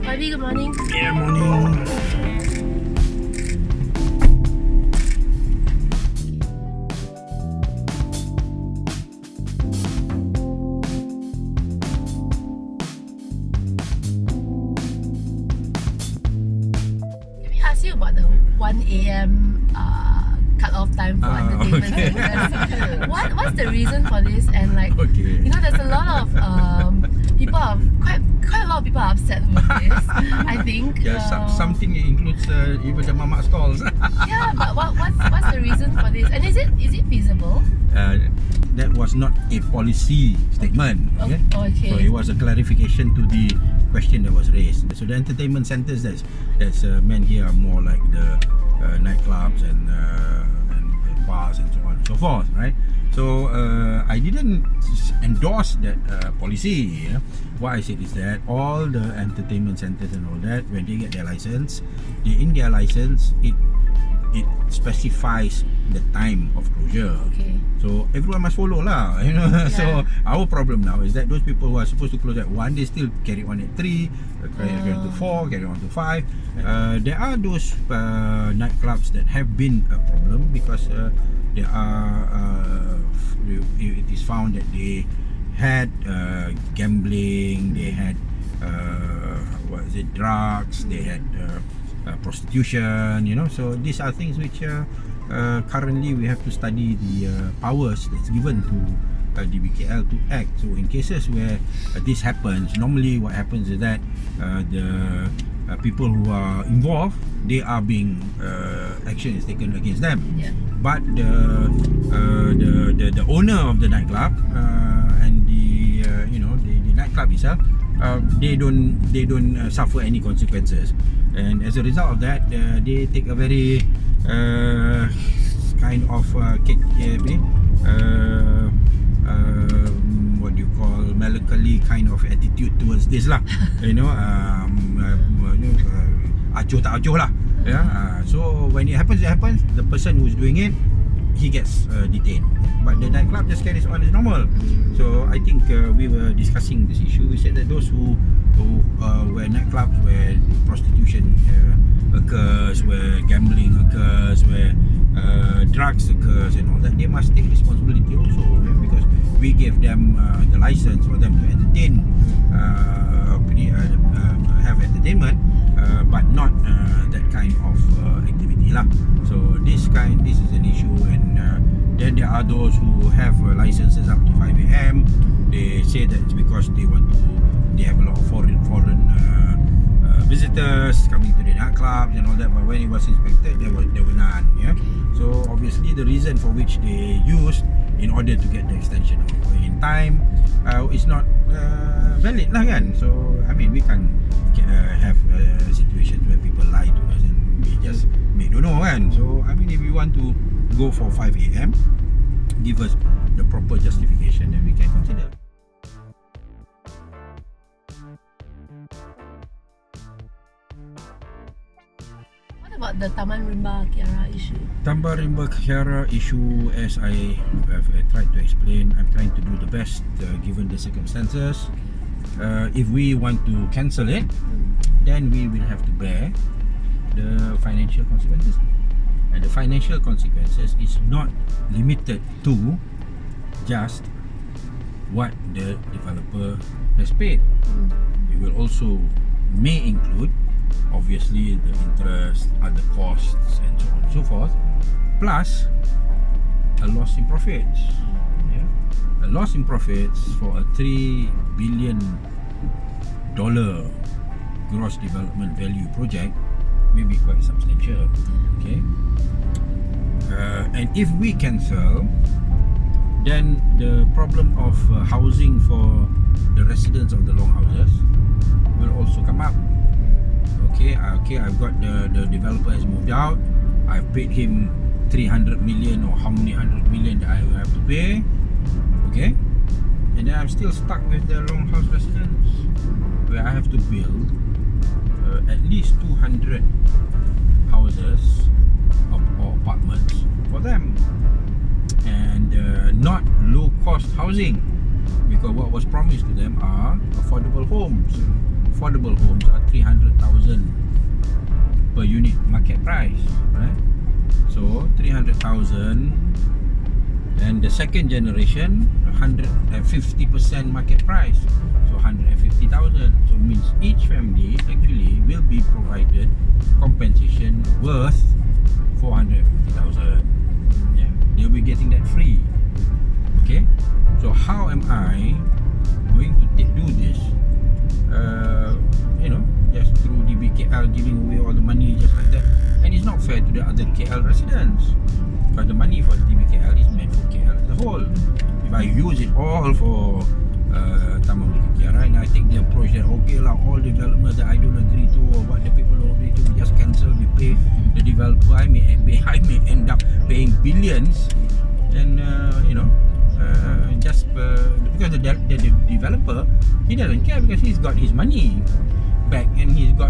Khalid, good morning. Yeah, morning. Let me ask you about the 1 a.m. cut-off time for entertainment okay. centers. What's the reason for this? And like, Okay. you know, there's a lot of people are quite a lot of people are upset with this. I think. Yeah, something includes even the mamak stalls. Yeah, but what's the reason for this? And is it feasible? That was not a policy statement. Okay? Okay. So it was a clarification to the question that was raised. So the entertainment centers that's meant here are more like the nightclubs and bars and so on and so forth, right? So I didn't endorse that policy. Yeah? What I said is that all the entertainment centers and all that, when they get their license, in their license it specifies the time of closure. Okay. So everyone must follow lah, you know. Yeah. So our problem now is that those people who are supposed to close at 1, they still carry on at 3, carry on to 4, carry on to 5. There are those nightclubs that have been a problem because there are it is found that they had gambling, they had drugs, they had prostitution, you know. So these are things which currently we have to study the powers that's given to DBKL to act. So in cases where this happens, normally what happens is that the people who are involved, they are being action is taken against them. Yeah. But the owner of the nightclub and the nightclub itself, they don't suffer any consequences. And as a result of that, they take a very kind of what do you call, melancholy kind of attitude towards this lah. You know, acuh tak acuh lah. Yeah. So when it happens, the person who's doing it, he gets detained. But the nightclub just carries on as normal. So I think we were discussing this issue. We said that those who where nightclubs where prostitution occurs, where gambling occurs, where drugs occurs and all that, they must take responsibility also, because we gave them the license for them to entertain, have entertainment, but not that kind of activity lah. So this is an issue. And then there are those who have licenses up to 5 a.m. They say that it's because they have a lot of foreign visitors coming to the nightclubs and all that. But when it was inspected, there were none. Yeah. So obviously the reason for which they used in order to get the extension in time is not valid lah kan. So I mean, we can't have situations where people lie to us and we just don't know kan. So I mean, if we want to go for 5 a.m, give us the proper justification, then we can consider. What about the Taman Rimba Kiara issue? Taman Rimba Kiara issue, as I have tried to explain, I'm trying to do the best given the circumstances. If we want to cancel it, then we will have to bear the financial consequences. And the financial consequences is not limited to just what the developer has paid. It will also may include obviously the interest, other costs and so on and so forth, plus a loss in profits. Yeah? A loss in profits for a $3 billion gross development value project may be quite substantial. Okay, and if we cancel, then the problem of housing for the residents of the long houses will also come up. Okay, I've got the developer has moved out. I've paid him 300 million or how many 100 million that I will have to pay. Okay, and then I'm still stuck with the long house residents, where I have to build at least 200 houses or apartments for them, and not low cost housing, because what was promised to them are affordable homes. affordable homes are 300,000 per unit market price, right? So 300,000, and the second generation 150% market price, so 150,000. So means each family actually will be provided compensation worth 450,000. Yeah, they'll be getting that free. Okay, so how am I going to do this? Just through DBKL giving away all the money just like that, and it's not fair to the other KL residents, because the money for the DBKL is meant for KL as a whole. If I use it all for Taman Rimba Kiara, and I take the approach that okay lah, all developments that I don't agree to or what the people don't agree to, we just cancel, we pay the developer. I may end up paying billions, and because the developer, he doesn't care because he's got his money back and he's got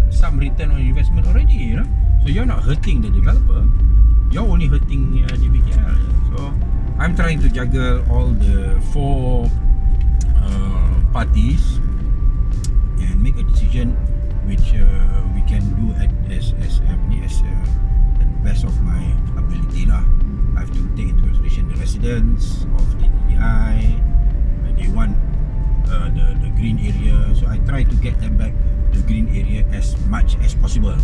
some return on investment already, so you're not hurting the developer, you're only hurting DBKL. So I'm trying to juggle all the four parties and make a decision which we can do as the best of my ability lah. I have to take into consideration the residents of TTDI. They want the green area, so I try to get them back the green area as much as possible.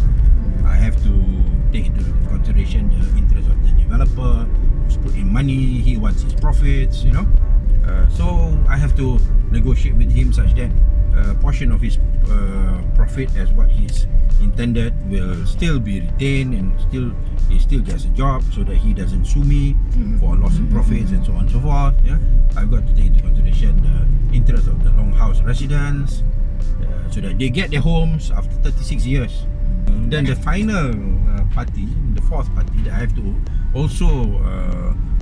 I have to take into consideration the interest of the developer who's put in money, he wants his profits, so I have to negotiate with him such that a portion of his profit as what he's intended will still be retained, and he still gets a job, so that he doesn't sue me for loss of profits and so on and so forth. Yeah, I've got to take into consideration the interest of the longhouse residents, so that they get their homes after 36 years. Then the final party, the fourth party that I have to also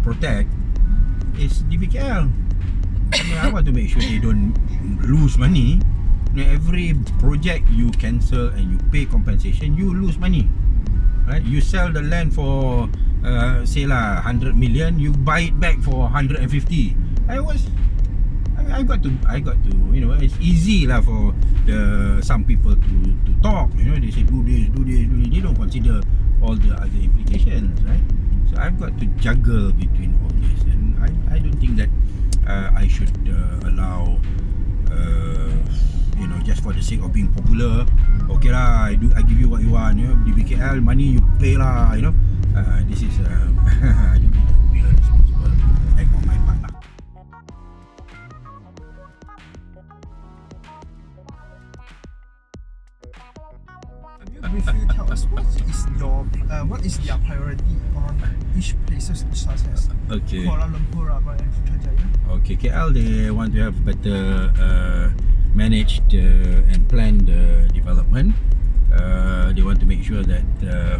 protect is DBKL. I want to make sure they don't lose money. Every project you cancel and you pay compensation, you lose money, right? You sell the land for say lah 100 million, you buy it back for 150. I got to it's easy lah for some people to talk, they say do this, they don't consider all the other implications, right? So I've got to juggle between all this, and I don't think that I should allow just for the sake of being popular. Okay lah, I give you what you want, DBKL money you pay lah, this is I don't think that would be a responsible act on my part lah. Briefly tell us what is their priority on each places such as Kuala Lumpur, Rabah and Putrajaya? Okay, KL they want to have better managed and planned development. They want to make sure that the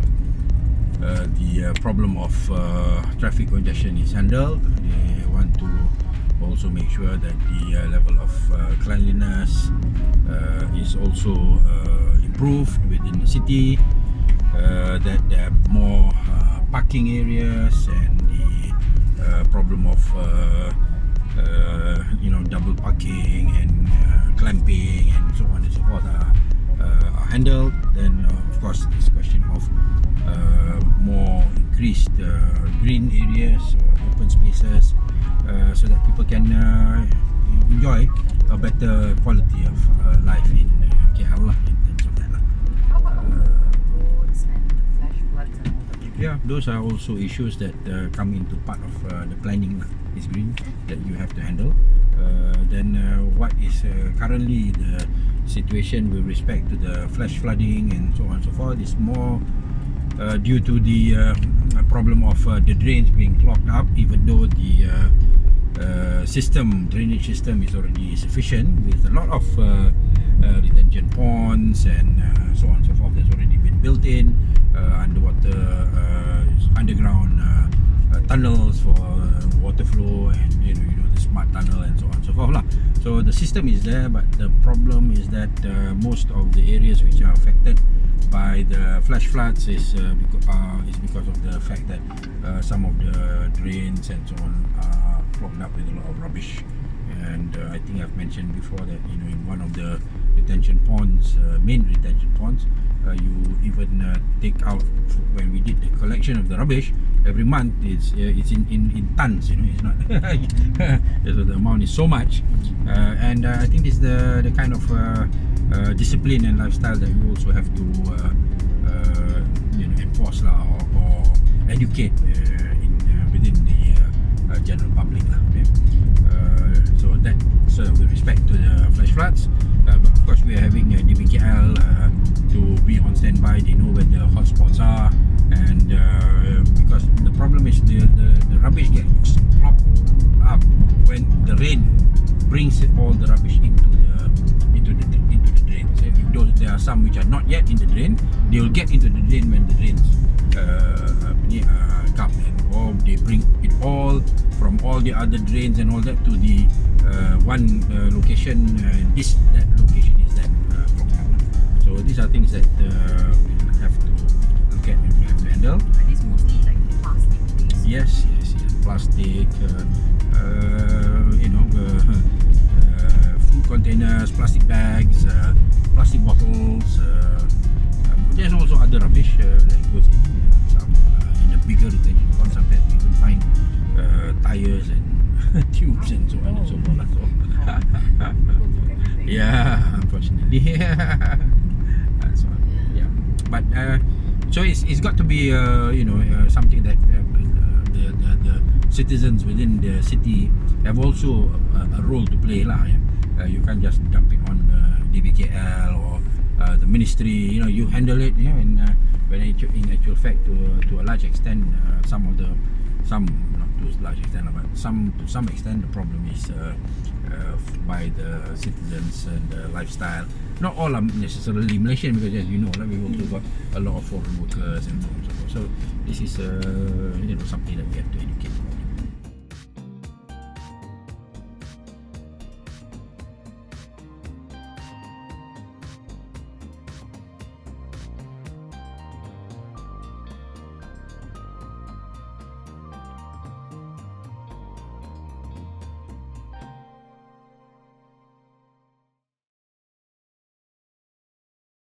problem of traffic congestion is handled. They want to also make sure that the level of cleanliness is also improved within the city, that there are more parking areas, and the problem of double parking and clamping and so on and so forth are handled. Then of course this question of more increased green areas or open spaces, so that people can enjoy a better quality of life in KL in terms of that lah. How about roads and flash floods and all that? Yeah, those are also issues that come into part of the planning lah. It's green that you have to handle. Then what is currently the situation with respect to the flash flooding and so on and so forth is more due to the problem of the drains being clogged up, even though the drainage system is already sufficient with a lot of retention ponds and so on and so forth that's already been built in, underground tunnels for water flow, and the smart tunnel and so on and so forth lah. So the system is there, but the problem is that most of the areas which are affected by the flash floods is because of the fact that some of the drains and so on are clogged up with a lot of rubbish. And I think I've mentioned before that in one of the retention ponds, main retention ponds. You even take out when we did the collection of the rubbish every month. It's in tons. It's not. So the amount is so much, and I think this is the kind of discipline and lifestyle that you also have to enforce or educate within the general public lah. Okay? So that's with respect to the flash floods. But of course, we are having DBKL to be on standby. They know where the hotspots are, and because the problem is the rubbish gets clogged up when the rain brings all the rubbish into the drain. So if there are some which are not yet in the drain, they will get into the drain when the rains come, or they bring it all from all the other drains and all that to the one location. That location is then clogged up. So these are things that we have to look at and we have to handle. Are these mostly like plastic waste? Yes. Plastic, food containers, plastic bags, plastic bottles. There's also other rubbish that goes in. Some in the bigger retention ponds, sometimes we even find tires and tubes and so on and so forth. Yeah, unfortunately. That's one. Yeah, but so it's got to be something that the citizens within the city have also a role to play lah. You can't just dump it on DBKL or the ministry. You handle it. And when in actual fact, to a large extent, not to a large extent, but to some extent, the problem is by the citizens and the lifestyle. Not all are necessarily Malaysian, because as you know, we've also got a lot of foreign workers and so on and so forth. So this is something that we have to